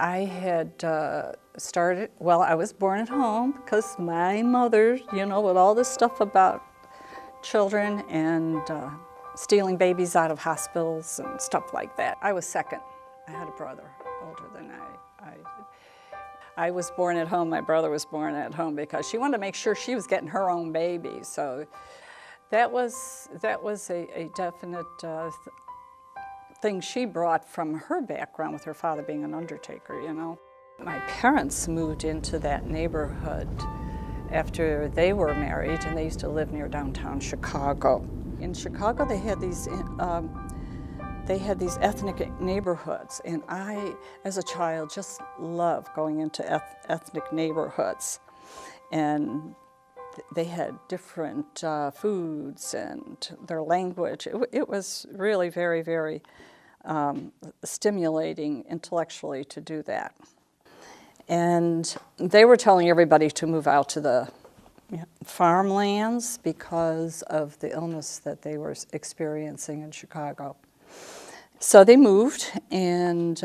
I had I was born at home because my mother, with all this stuff about children and stealing babies out of hospitals and stuff like that. I was second. I had a brother older than I was born at home. My brother was born at home because she wanted to make sure she was getting her own baby. So that was a definite thing she brought from her background with her father being an undertaker, My parents moved into that neighborhood after they were married, and they used to live near downtown Chicago. In Chicago, they had these ethnic neighborhoods, and I, as a child, just loved going into ethnic neighborhoods. And they had different foods and their language. It was really very, very stimulating intellectually to do that. And they were telling everybody to move out to the farmlands because of the illness that they were experiencing in Chicago. So they moved, and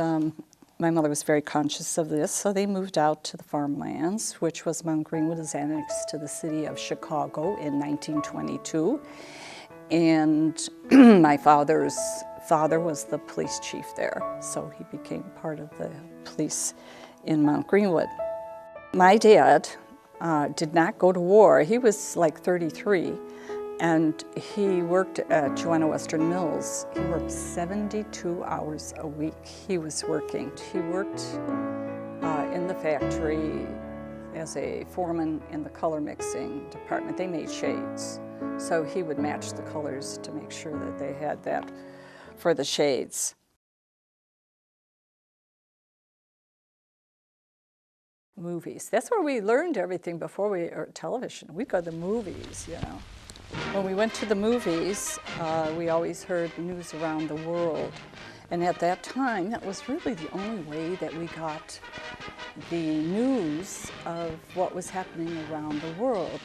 my mother was very conscious of this, so they moved out to the farmlands, which was Mount Greenwood, is annexed to the city of Chicago in 1922. And my father's father was the police chief there, so he became part of the police in Mount Greenwood. My dad did not go to war. He was like 33, and he worked at Joanna Western Mills. He worked 72 hours a week. He was working. He worked in the factory as a foreman in the color mixing department. They made shades, so he would match the colors to make sure that they had that for the shades. Movies. That's where we learned everything before or television. We go to the movies, When we went to the movies, we always heard news around the world. And at that time, that was really the only way that we got the news of what was happening around the world.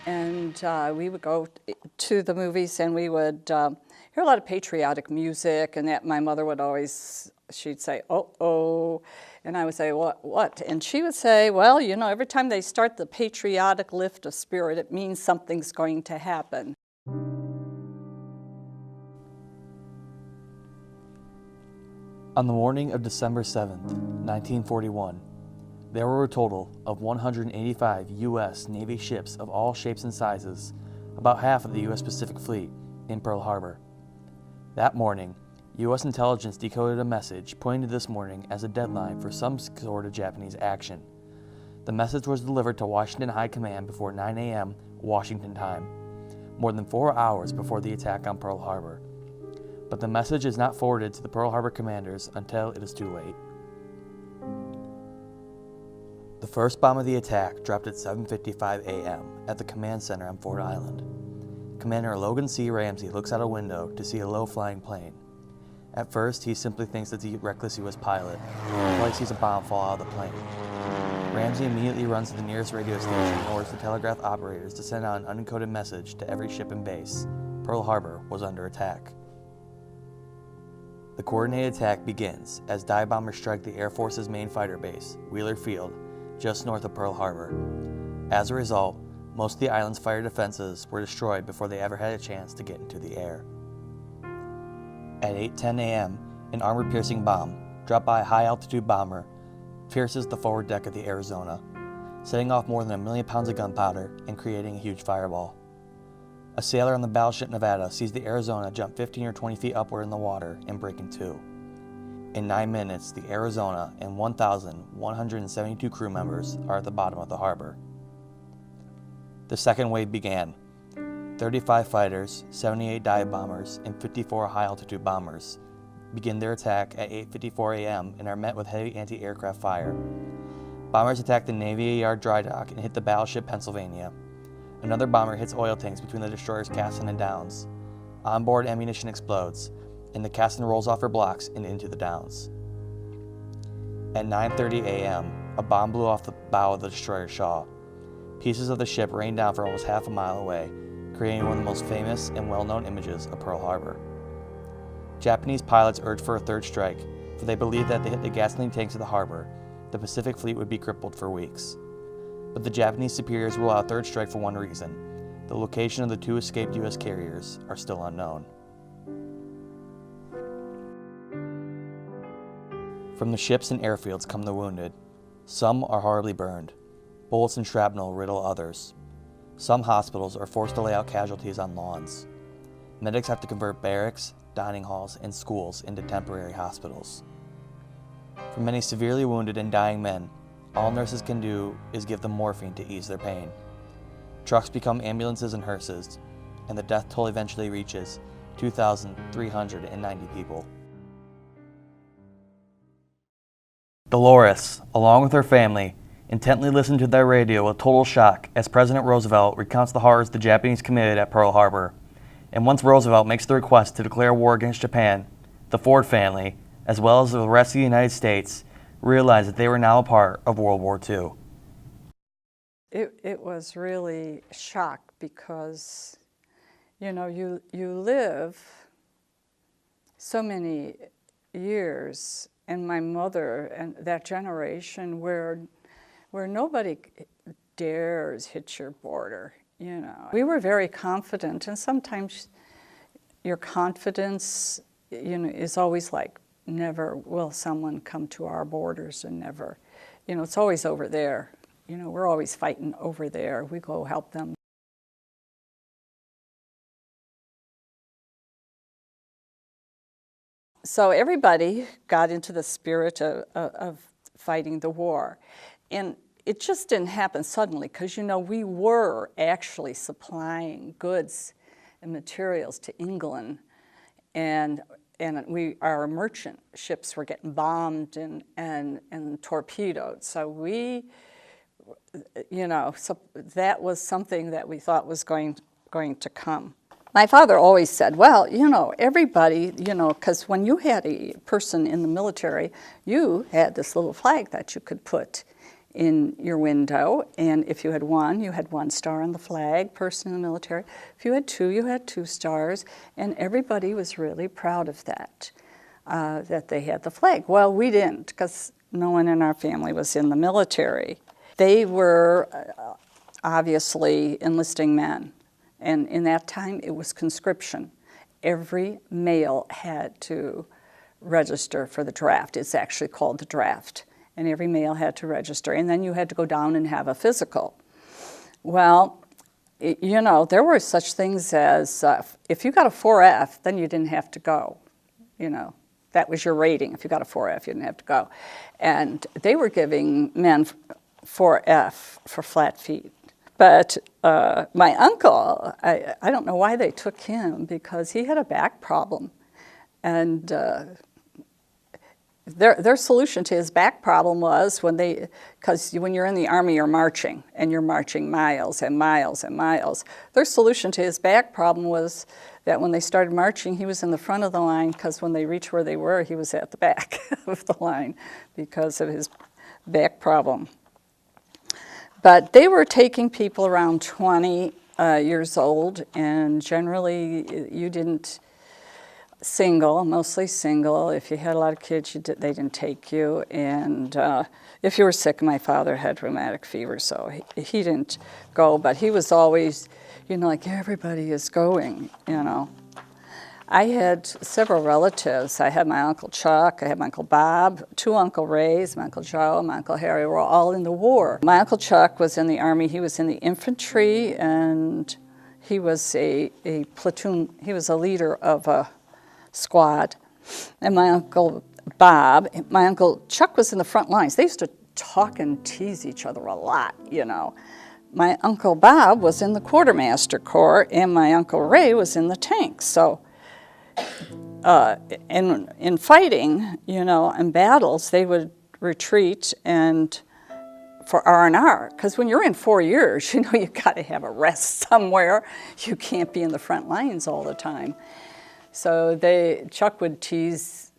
And we would go to the movies, and we would hear a lot of patriotic music, and that my mother would always, she'd say, "Oh." And I would say, what? And she would say, well, every time they start the patriotic lift of spirit, it means something's going to happen. On the morning of December 7th, 1941, there were a total of 185 U.S. Navy ships of all shapes and sizes, about half of the U.S. Pacific Fleet, in Pearl Harbor. That morning, U.S. intelligence decoded a message pointing to this morning as a deadline for some sort of Japanese action. The message was delivered to Washington High Command before 9 a.m. Washington time, more than 4 hours before the attack on Pearl Harbor. But the message is not forwarded to the Pearl Harbor commanders until it is too late. The first bomb of the attack dropped at 7:55 a.m. at the command center on Ford Island. Commander Logan C. Ramsey looks out a window to see a low-flying plane. At first, he simply thinks it's a reckless U.S. pilot until he sees a bomb fall out of the plane. Ramsey immediately runs to the nearest radio station and orders the telegraph operators to send out an unencoded message to every ship and base. Pearl Harbor was under attack. The coordinated attack begins as dive bombers strike the Air Force's main fighter base, Wheeler Field, just north of Pearl Harbor. As a result, most of the island's fire defenses were destroyed before they ever had a chance to get into the air. At 8:10 a.m., an armor-piercing bomb, dropped by a high-altitude bomber, pierces the forward deck of the Arizona, setting off more than 1 million pounds of gunpowder and creating a huge fireball. A sailor on the battleship Nevada sees the Arizona jump 15 or 20 feet upward in the water and break in two. In 9 minutes, the Arizona and 1,172 crew members are at the bottom of the harbor. The second wave began. 35 fighters, 78 dive bombers, and 54 high-altitude bombers begin their attack at 8:54 a.m. and are met with heavy anti-aircraft fire. Bombers attack the Navy Yard dry dock and hit the battleship Pennsylvania. Another bomber hits oil tanks between the destroyers Cassin and Downs. Onboard ammunition explodes, and the Cassin rolls off her blocks and into the Downs. At 9:30 a.m., a bomb blew off the bow of the destroyer Shaw. Pieces of the ship rained down for almost half a mile away, creating one of the most famous and well-known images of Pearl Harbor. Japanese pilots urged for a third strike, for they believed that if they hit the gasoline tanks of the harbor, the Pacific Fleet would be crippled for weeks. But the Japanese superiors rule out third strike for one reason: the location of the 2 escaped U.S. carriers are still unknown. From the ships and airfields come the wounded. Some are horribly burned. Bullets and shrapnel riddle others. Some hospitals are forced to lay out casualties on lawns. Medics have to convert barracks, dining halls, and schools into temporary hospitals. For many severely wounded and dying men, all nurses can do is give them morphine to ease their pain. Trucks become ambulances and hearses, and the death toll eventually reaches 2,390 people. Dolores, along with her family, intently listened to their radio with total shock as President Roosevelt recounts the horrors the Japanese committed at Pearl Harbor. And once Roosevelt makes the request to declare war against Japan, the Ford family, as well as the rest of the United States, realized that they were now a part of World War II. It was really shock because, you know, you live so many years, and my mother and that generation where nobody dares hit your border, you know. We were very confident, and sometimes your confidence, you know, is always like, never will someone come to our borders, and never, you know, it's always over there. You know, we're always fighting over there. We go help them. So everybody got into the spirit of fighting the war. And it just didn't happen suddenly because, you know, we were actually supplying goods and materials to England. And our merchant ships were getting bombed and torpedoed. So we, you know, so that was something that we thought was going to come. My father always said, well, you know, everybody, you know, because when you had a person in the military, you had this little flag that you could put in your window, and if you had one star on the flag, person in the military. If you had two, you had 2 stars, and everybody was really proud of that, that they had the flag. Well, we didn't, because no one in our family was in the military. They were obviously enlisting men. And in that time, it was conscription. Every male had to register for the draft. It's actually called the draft. And every male had to register. And then you had to go down and have a physical. Well, you know, there were such things as, if you got a 4F, then you didn't have to go. You know, that was your rating. If you got a 4F, you didn't have to go. And they were giving men 4F for flat feet. But my uncle, I don't know why they took him, because he had a back problem. And their solution to his back problem was because when you're in the Army, you're marching, and you're marching miles and miles and miles. Their solution to his back problem was that when they started marching, he was in the front of the line, because when they reached where they were, he was at the back of the line because of his back problem. But they were taking people around 20 years old, and generally you didn't mostly single. If you had a lot of kids, they didn't take you. And if you were sick, my father had rheumatic fever, so he didn't go. But he was always, you know, like, everybody is going, you know. I had several relatives. I had my Uncle Chuck, I had my Uncle Bob, 2 Uncle Rays, my Uncle Joe, my Uncle Harry were all in the war. My Uncle Chuck was in the Army. He was in the infantry, and he was a platoon. He was a leader of a squad. And my Uncle Bob, my Uncle Chuck was in the front lines. They used to talk and tease each other a lot, you know. My Uncle Bob was in the Quartermaster Corps, and my Uncle Ray was in the tanks. So in fighting, you know, in battles, they would retreat and for R&R, because when you're in 4 years, you know, you got to have a rest somewhere. You can't be in the front lines all the time. So Chuck would tease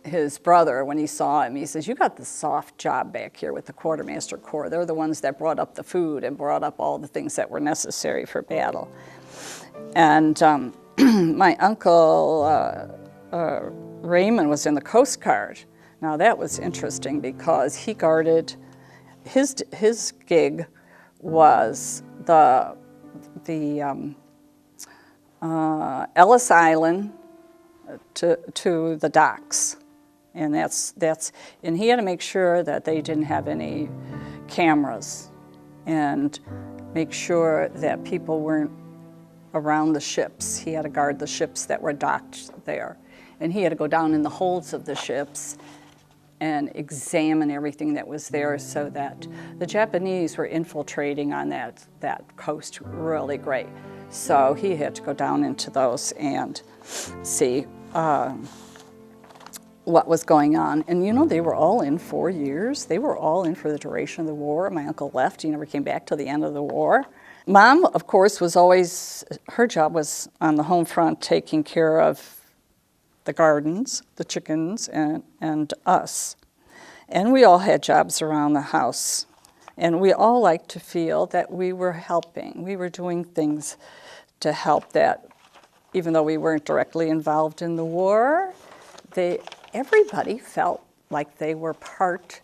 his brother when he saw him. He says, "You got the soft job back here with the Quartermaster Corps. They're the ones that brought up the food and brought up all the things that were necessary for battle." And my uncle Raymond was in the Coast Guard. Now that was interesting because he guarded, his gig was the Ellis Island to the docks. And and he had to make sure that they didn't have any cameras and make sure that people weren't around the ships. He had to guard the ships that were docked there. And he had to go down in the holds of the ships and examine everything that was there so that the Japanese were infiltrating on that coast really great. So he had to go down into those and see what was going on. And you know, they were all in 4 years. They were all in for the duration of the war. My uncle left. He never came back till the end of the war. Mom, of course, was always, her job was on the home front taking care of the gardens, the chickens, and us. And we all had jobs around the house. And we all liked to feel that we were helping. We were doing things to help that, even though we weren't directly involved in the war, everybody felt like they were part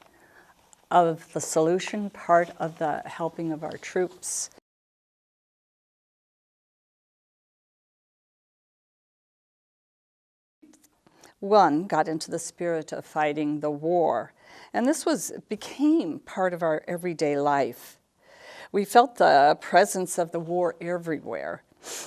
of the solution, part of the helping of our troops. One got into the spirit of fighting the war, and this became part of our everyday life. We felt the presence of the war everywhere.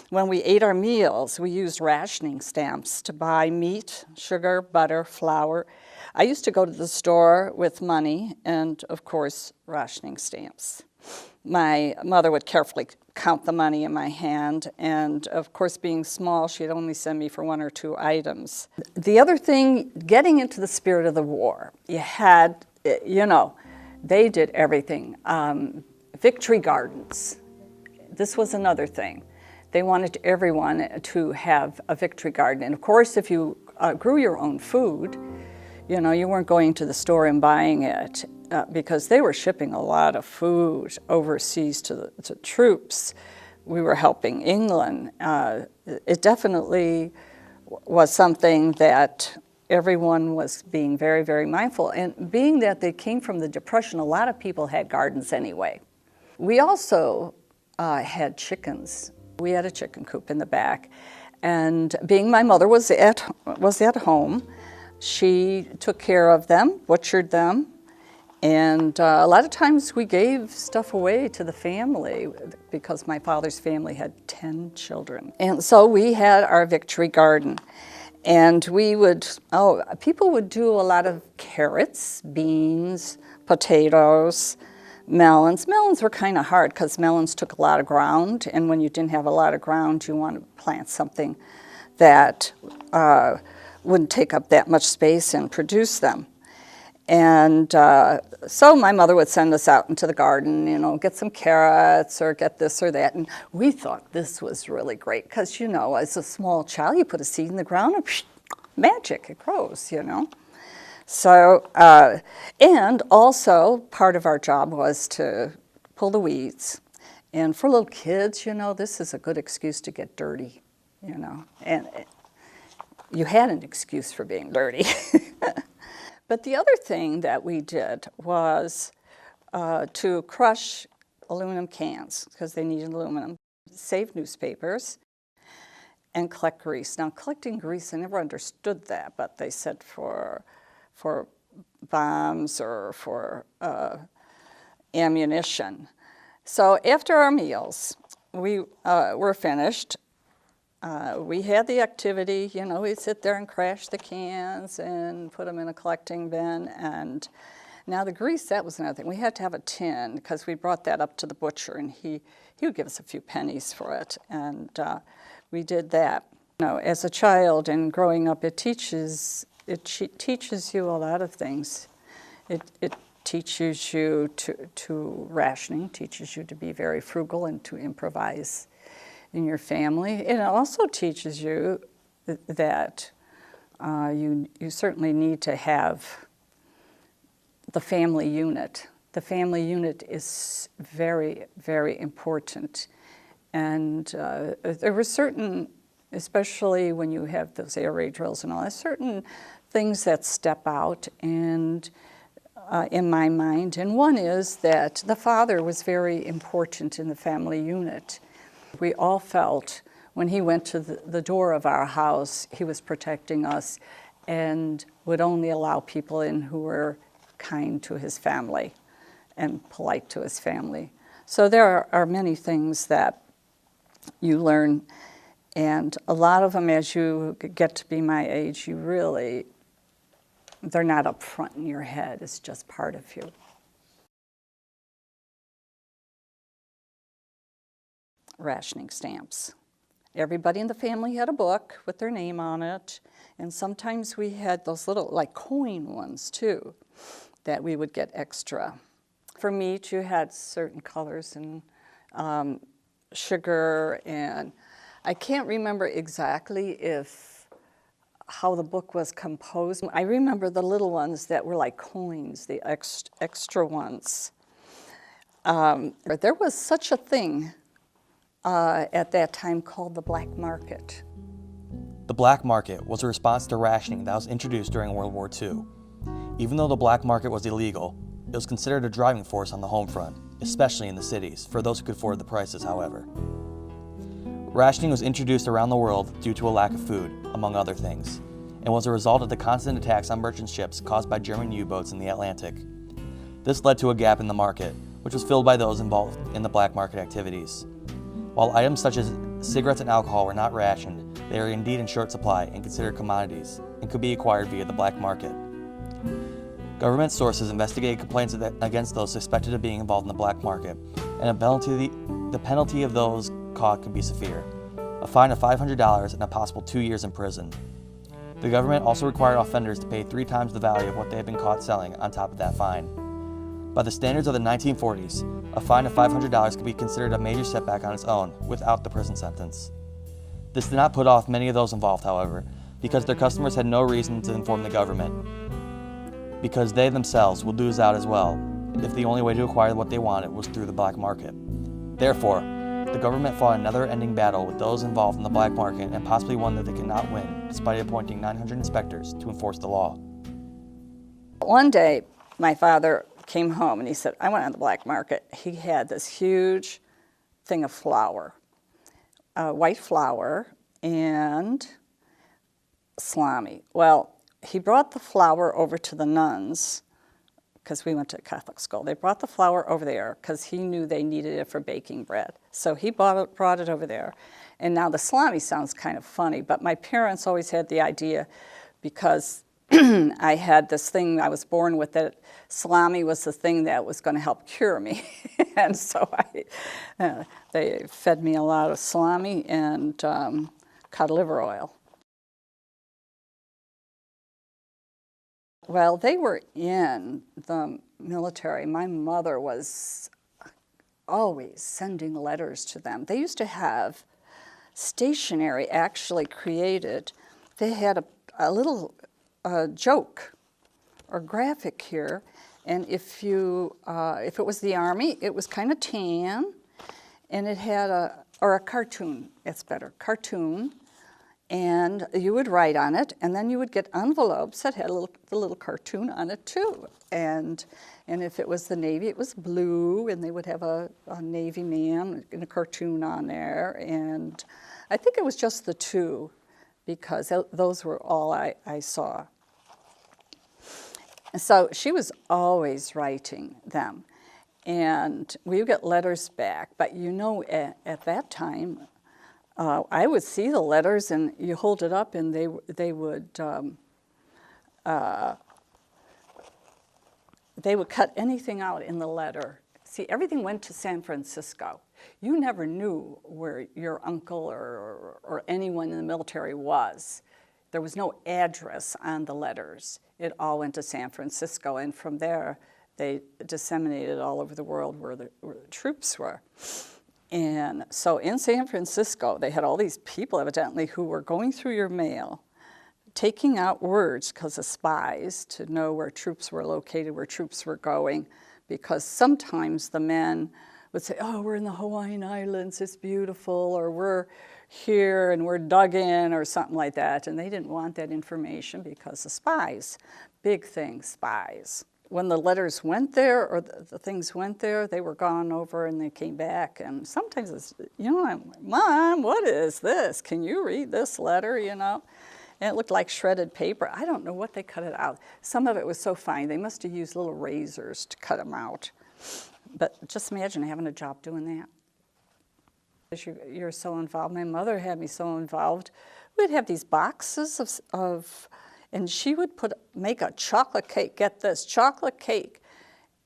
When we ate our meals, we used rationing stamps to buy meat, sugar, butter, flour. I used to go to the store with money and, of course, rationing stamps. My mother would carefully count the money in my hand, and of course, being small, she'd only send me for 1 or 2 items. The other thing, getting into the spirit of the war, you had, you know, they did everything. Victory gardens, this was another thing. They wanted everyone to have a victory garden. And of course, if you grew your own food, you know, you weren't going to the store and buying it because they were shipping a lot of food overseas to troops. We were helping England. It definitely was something that everyone was being very, very mindful. And being that they came from the Depression, a lot of people had gardens anyway. We also had chickens. We had a chicken coop in the back. And being my mother was at home, she took care of them, butchered them, and a lot of times we gave stuff away to the family because my father's family had 10 children. And so we had our victory garden. And people would do a lot of carrots, beans, potatoes, melons. Melons were kind of hard because melons took a lot of ground, and when you didn't have a lot of ground, you want to plant something that wouldn't take up that much space and produce them. And so my mother would send us out into the garden, you know, get some carrots or get this or that. And we thought this was really great because, you know, as a small child, you put a seed in the ground and magic, it grows, you know. So, and also part of our job was to pull the weeds. And for little kids, you know, this is a good excuse to get dirty, you know. And you had an excuse for being dirty. But the other thing that we did was to crush aluminum cans, because they needed aluminum, save newspapers, and collect grease. Now, collecting grease, I never understood that, but they said for bombs or for ammunition. So after our meals, we were finished. We had the activity, you know, we'd sit there and crash the cans and put them in a collecting bin. And now the grease, that was another thing. We had to have a tin because we brought that up to the butcher, and he would give us a few pennies for it. And we did that. You know, as a child and growing up, it teaches you a lot of things. It teaches you to rationing, teaches you to be very frugal and to improvise in your family. And it also teaches you that you certainly need to have the family unit. The family unit is very, very important. And there were certain especially when you have those air raid drills and all. There's certain things that step out and in my mind, and one is that the father was very important in the family unit. We all felt when he went to the door of our house, he was protecting us and would only allow people in who were kind to his family and polite to his family. So there are many things that you learn, and a lot of them, as you get to be my age, they're not up front in your head. It's just part of you. Rationing stamps. Everybody in the family had a book with their name on it, and sometimes we had those little, like, coin ones too, that we would get extra. For meat, you had certain colors and sugar, and I can't remember exactly how the book was composed. I remember the little ones that were like coins, the extra ones. There was such a thing at that time called the black market. The black market was a response to rationing that was introduced during World War II. Even though the black market was illegal, it was considered a driving force on the home front, especially in the cities, for those who could afford the prices, however. Rationing was introduced around the world due to a lack of food, among other things, and was a result of the constant attacks on merchant ships caused by German U-boats in the Atlantic. This led to a gap in the market, which was filled by those involved in the black market activities. While items such as cigarettes and alcohol were not rationed, they are indeed in short supply and considered commodities, and could be acquired via the black market. Government sources investigated complaints against those suspected of being involved in the black market, and the penalty of those caught could be severe: a fine of $500 and a possible 2 years in prison. The government also required offenders to pay 3 times the value of what they had been caught selling on top of that fine. By the standards of the 1940s, a fine of $500 could be considered a major setback on its own, without the prison sentence. This did not put off many of those involved, however, because their customers had no reason to inform the government, because they themselves would lose out as well if the only way to acquire what they wanted was through the black market. Therefore, the government fought a never-ending battle with those involved in the black market, and possibly one that they could not win, despite appointing 900 inspectors to enforce the law. One day, my father came home and he said, I went on the black market. He had this huge thing of flour, white flour and salami. Well, he brought the flour over to the nuns, because we went to Catholic school. They brought the flour over there because he knew they needed it for baking bread. So he brought it over there. And now the salami sounds kind of funny, but my parents always had the idea, because I had this thing I was born with, that salami was the thing that was going to help cure me. And so they fed me a lot of salami and cod liver oil. Well, they were in the military. My mother was always sending letters to them. They used to have stationery actually created. They had a little joke or graphic here, and if it was the Army, it was kind of tan, and it had a cartoon. It's better, cartoon. And you would write on it, and then you would get envelopes that had the little cartoon on it too. And if it was the Navy, it was blue, and they would have a Navy man and a cartoon on there. And I think it was just the two, because those were all I saw. And so she was always writing them. And we would get letters back, but you know, at that time, I would see the letters, and you hold it up, and they would cut anything out in the letter. See, everything went to San Francisco. You never knew where your uncle or anyone in the military was. There was no address on the letters. It all went to San Francisco, and from there, they disseminated all over the world where the troops were. And so in San Francisco, they had all these people, evidently, who were going through your mail, taking out words, because of spies, to know where troops were located, where troops were going, because sometimes the men would say, oh, we're in the Hawaiian Islands, it's beautiful, or we're here and we're dug in, or something like that. And they didn't want that information because of spies. Big thing, spies. When the letters went there, or the things went there, they were gone over and they came back. And sometimes it's, you know, I'm, Mom, what is this? Can you read this letter, you know? And it looked like shredded paper. I don't know what they cut it out. Some of it was so fine, they must have used little razors to cut them out. But just imagine having a job doing that. You're so involved. My mother had me so involved. We'd have these boxes of and she would make a chocolate cake, get this, chocolate cake,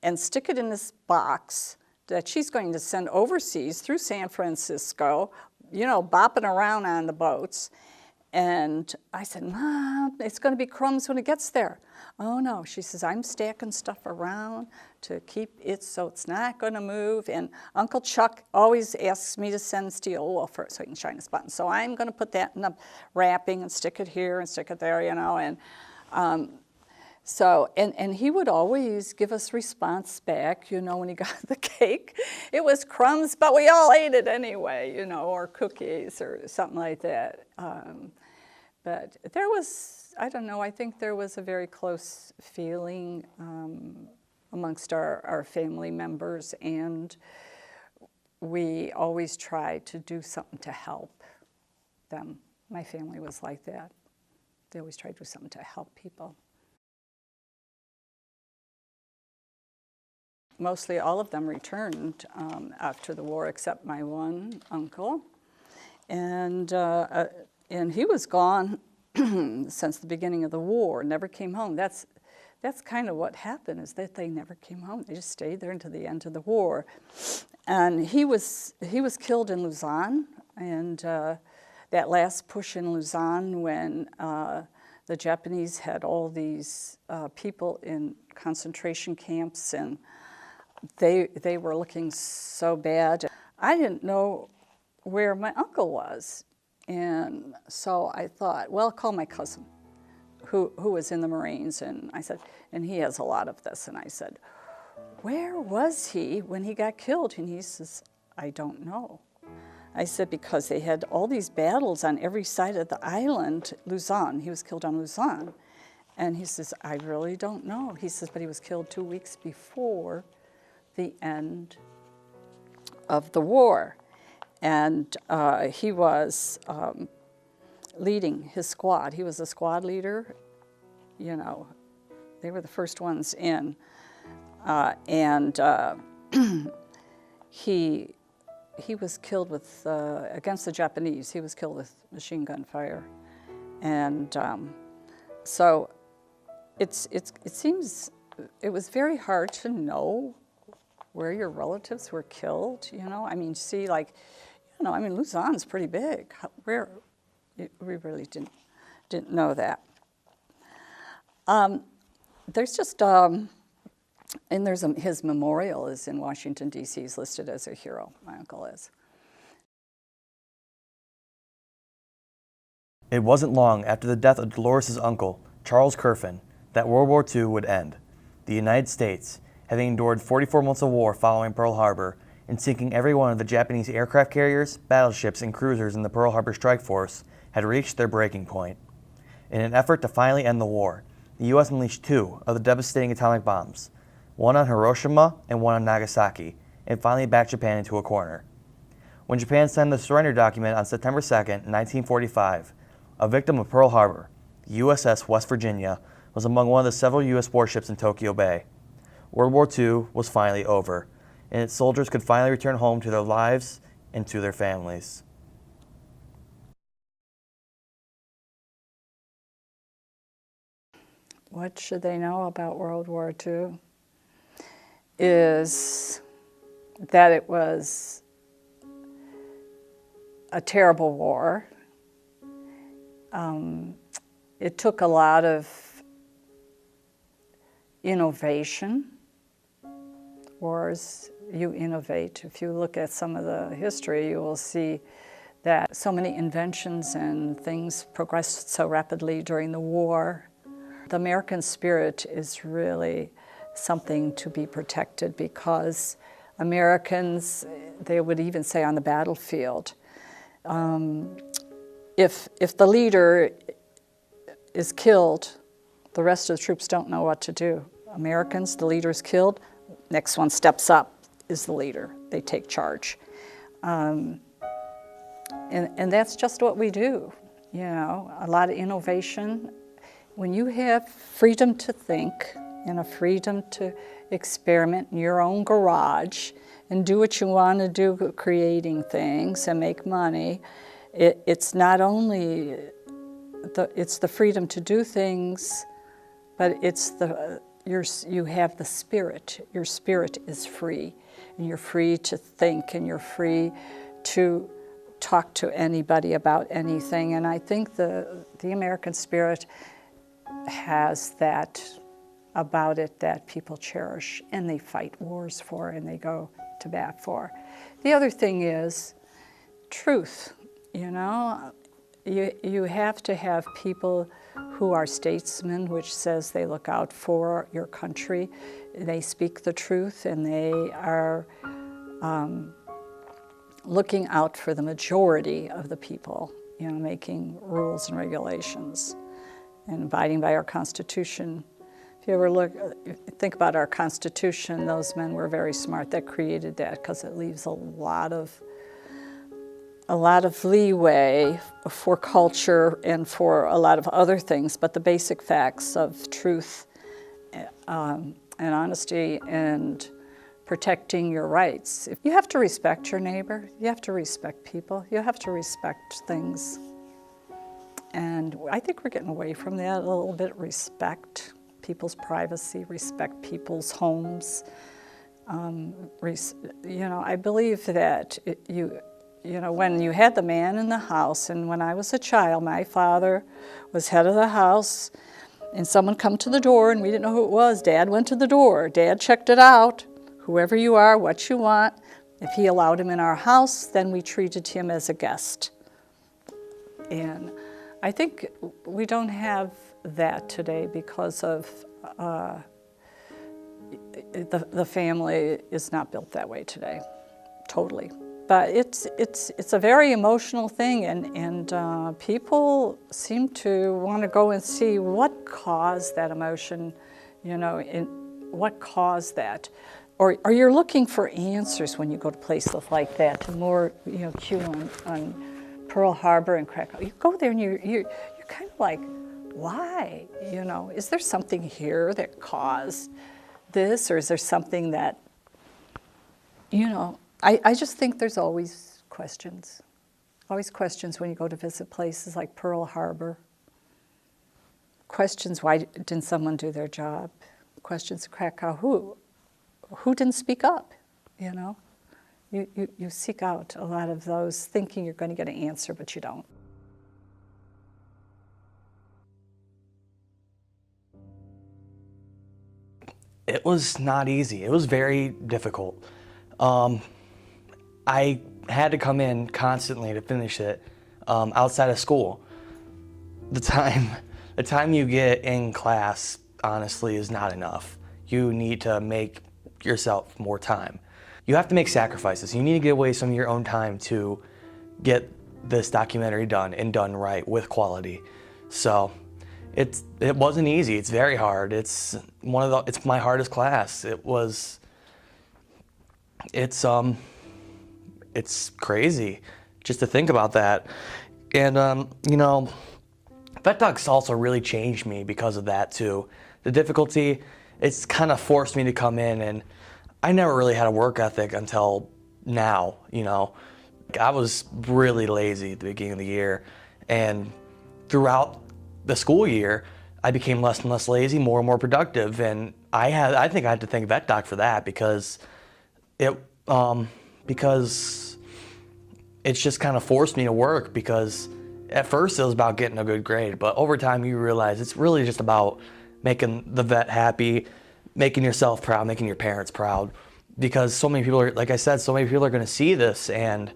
and stick it in this box that she's going to send overseas through San Francisco, you know, bopping around on the boats. And I said, Mom, it's going to be crumbs when it gets there. Oh, no. She says, I'm stacking stuff around to keep it so it's not going to move. And Uncle Chuck always asks me to send steel wool for it so he can shine his buttons. So I'm going to put that in the wrapping and stick it here and stick it there, you know. And and he would always give us response back, you know, when he got the cake. It was crumbs, but we all ate it anyway, you know, or cookies or something like that. But there was, I don't know, I think there was a very close feeling amongst our family members, and we always tried to do something to help them. My family was like that. They always tried to do something to help people. Mostly all of them returned after the war, except my one uncle. And he was gone since the beginning of the war, never came home. That's kind of what happened, is that they never came home. They just stayed there until the end of the war. And he was killed in Luzon, and that last push in Luzon when the Japanese had all these people in concentration camps, and they were looking so bad. I didn't know where my uncle was. And so I thought, well, I'll call my cousin who was in the Marines. And I said, and he has a lot of this. And I said, where was he when he got killed? And he says, I don't know. I said, because they had all these battles on every side of the island, Luzon. He was killed on Luzon. And he says, I really don't know. He says, but he was killed 2 weeks before the end of the war. And he was leading his squad. He was a squad leader. You know, they were the first ones in. He was killed with, against the Japanese, he was killed with machine gun fire. And so it seems, it was very hard to know where your relatives were killed, you know? I mean, see, like, you know, I mean, Luzon's pretty big. We really didn't know that. There's just, and there's his memorial is in Washington, D.C. He's listed as a hero, my uncle is. It wasn't long after the death of Dolores' uncle, Charles Curfin, that World War II would end. The United States, having endured 44 months of war following Pearl Harbor, and sinking every one of the Japanese aircraft carriers, battleships, and cruisers in the Pearl Harbor Strike Force, had reached their breaking point. In an effort to finally end the war, the U.S. unleashed 2 of the devastating atomic bombs, one on Hiroshima and one on Nagasaki, and finally backed Japan into a corner. When Japan signed the surrender document on September 2, 1945, a victim of Pearl Harbor, the USS West Virginia, was among one of the several U.S. warships in Tokyo Bay. World War II was finally over, and its soldiers could finally return home to their lives and to their families. What should they know about World War II? Is that it was a terrible war. It took a lot of innovation. Wars, you innovate. If you look at some of the history, you will see that so many inventions and things progressed so rapidly during the war. The American spirit is really something to be protected because Americans, they would even say on the battlefield, if the leader is killed, the rest of the troops don't know what to do. Americans, the leader is killed, next one steps up is the leader. They take charge. And that's just what we do, you know, a lot of innovation. When you have freedom to think and a freedom to experiment in your own garage and do what you want to do, creating things and make money, it's not only it's the freedom to do things, but it's you have the spirit. Your spirit is free, and you're free to think, and you're free to talk to anybody about anything. And I think the American spirit has that about it that people cherish and they fight wars for and they go to bat for. The other thing is truth, you know. You have to have people who are statesmen, which says they look out for your country. They speak the truth and they are looking out for the majority of the people, you know, making rules and regulations and abiding by our Constitution. If you ever think about our Constitution, those men were very smart that created that, because it leaves a lot of leeway for culture and for a lot of other things, but the basic facts of truth and honesty and protecting your rights. You have to respect your neighbor. You have to respect people. You have to respect things. And I think we're getting away from that a little bit. Respect people's privacy, respect people's homes. You know, I believe that you know, when you had the man in the house, and when I was a child, my father was head of the house, and someone come to the door, and we didn't know who it was. Dad went to the door. Dad checked it out. Whoever you are, what you want. If he allowed him in our house, then we treated him as a guest. And I think we don't have that today because of the family is not built that way today, totally. But it's a very emotional thing, and people seem to want to go and see what caused that emotion, you know, what caused that. Or you're looking for answers when you go to places like that, to more, you know, Q on Pearl Harbor and Krakow. You go there and you're kind of like, why? You know, is there something here that caused this, or is there something that, you know, I just think there's always questions when you go to visit places like Pearl Harbor. Questions, why didn't someone do their job? Questions, Krakow, who didn't speak up, you know? You seek out a lot of those thinking you're going to get an answer, but you don't. It was not easy. It was very difficult. I had to come in constantly to finish it outside of school. The time you get in class, honestly, is not enough. You need to make yourself more time. You have to make sacrifices. You need to get away some of your own time to get this documentary done and done right with quality. So it wasn't easy. It's very hard. It's my hardest class. It's crazy just to think about that. And you know, Vet Doc's also really changed me because of that too. The difficulty, it's kind of forced me to come in, and I never really had a work ethic until now, you know. I was really lazy at the beginning of the year, and throughout the school year, I became less and less lazy, more and more productive, and I think I had to thank Vet Doc for that, because it's just kind of forced me to work, because at first it was about getting a good grade, but over time you realize it's really just about making the vet happy, making yourself proud, making your parents proud, because so many people are, like I said, so many people are going to see this, and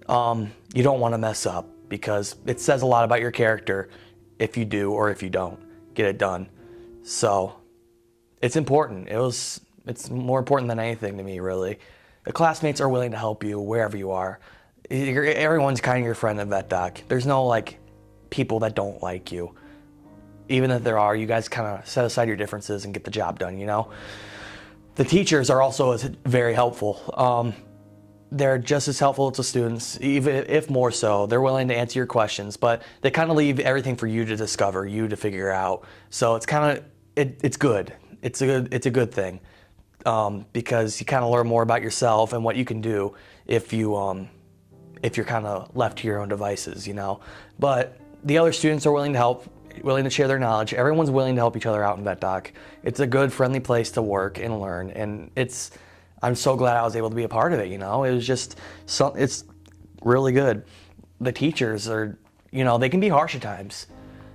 you don't want to mess up, because it says a lot about your character if you do or if you don't get it done. So it's important. It's more important than anything to me, really. The classmates are willing to help you wherever you are. Everyone's kind of your friend in vet doc. There's no like people that don't like you. Even if there are, you guys kind of set aside your differences and get the job done, you know? The teachers are also very helpful. They're just as helpful to students, even if more so. They're willing to answer your questions, but they kind of leave everything for you to discover, you to figure out. So it's kind of, it's good. It's a good thing, because you kind of learn more about yourself and what you can do if you're kind of left to your own devices, you know? But the other students are willing to help, willing to share their knowledge. Everyone's willing to help each other out in vet doc. It's a good, friendly place to work and learn, and I'm so glad I was able to be a part of it, you know? It was just, it's really good. The teachers are, you know, they can be harsh at times.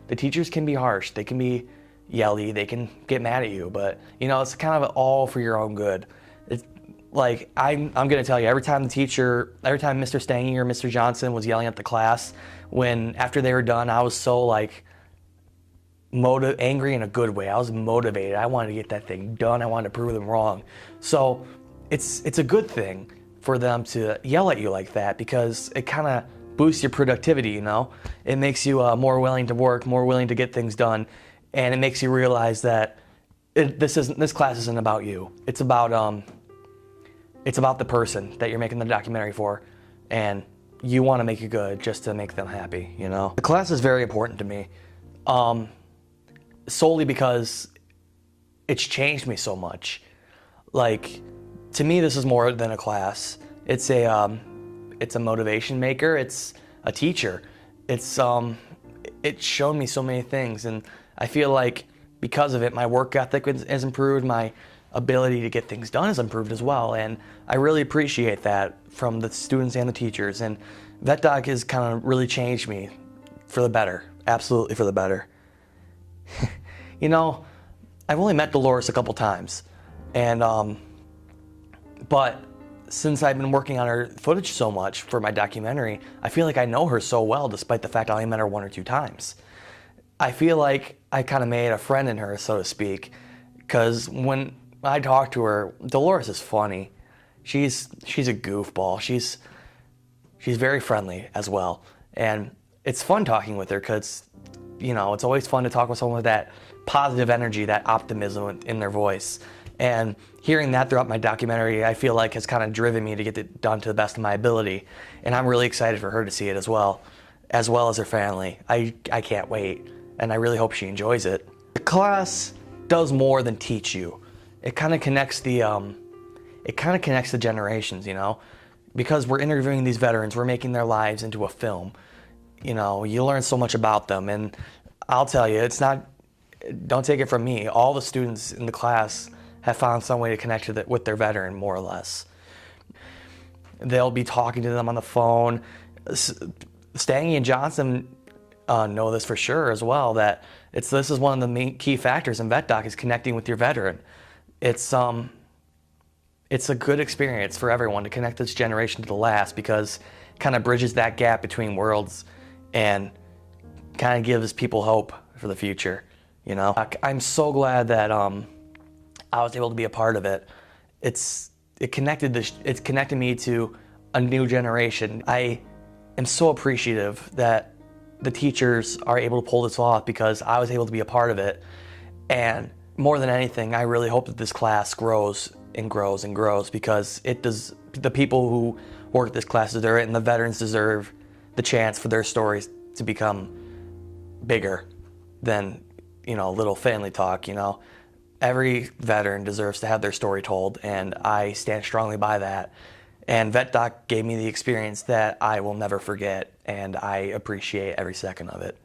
The teachers can be harsh. They can be yelly. They can get mad at you, but, you know, it's kind of all for your own good. It's like, I'm gonna tell you, every time Mr. Stange or Mr. Johnson was yelling at the class, after they were done, I was so like, angry in a good way. I was motivated. I wanted to get that thing done. I wanted to prove them wrong. So it's a good thing for them to yell at you like that, because it kind of boosts your productivity, you know? It makes you more willing to work, more willing to get things done, and it makes you realize that this class isn't about you. It's about the person that you're making the documentary for, and you want to make it good just to make them happy, you know? The class is very important to me, solely because it's changed me so much. Like, to me, this is more than a class. It's a motivation maker. It's a teacher. It's shown me so many things, and I feel like because of it, my work ethic has improved. My ability to get things done has improved as well, and I really appreciate that from the students and the teachers. And vet doc has kind of really changed me for the better, absolutely for the better. You know, I've only met Dolores a couple times, and but since I've been working on her footage so much for my documentary, I feel like I know her so well, despite the fact I only met her 1 or 2 times. I feel like I kind of made a friend in her, so to speak, because when I talk to her, Dolores is funny. She's a goofball. She's very friendly as well, and it's fun talking with her, because, you know, it's always fun to talk with someone with that positive energy, that optimism in their voice. And hearing that throughout my documentary, I feel like has kind of driven me to get it done to the best of my ability. And I'm really excited for her to see it as well as her family. I can't wait, and I really hope she enjoys it. The class does more than teach you. It kind of connects the generations, you know? Because we're interviewing these veterans, we're making their lives into a film. You know, you learn so much about them, and I'll tell you, don't take it from me, all the students in the class have found some way to connect with their veteran, more or less. They'll be talking to them on the phone. Stange and Johnson know this for sure as well, that this is one of the main key factors in vet doc, is connecting with your veteran. It's a good experience for everyone to connect this generation to the last, because it kind of bridges that gap between worlds and kind of gives people hope for the future, you know? I'm so glad that I was able to be a part of it. It connected me to a new generation. I am so appreciative that the teachers are able to pull this off, because I was able to be a part of it. And more than anything, I really hope that this class grows and grows and grows, because the people who work at this class deserve it, and the veterans deserve the chance for their stories to become bigger than, you know, little family talk, you know. Every veteran deserves to have their story told, and I stand strongly by that. And vet doc gave me the experience that I will never forget, and I appreciate every second of it.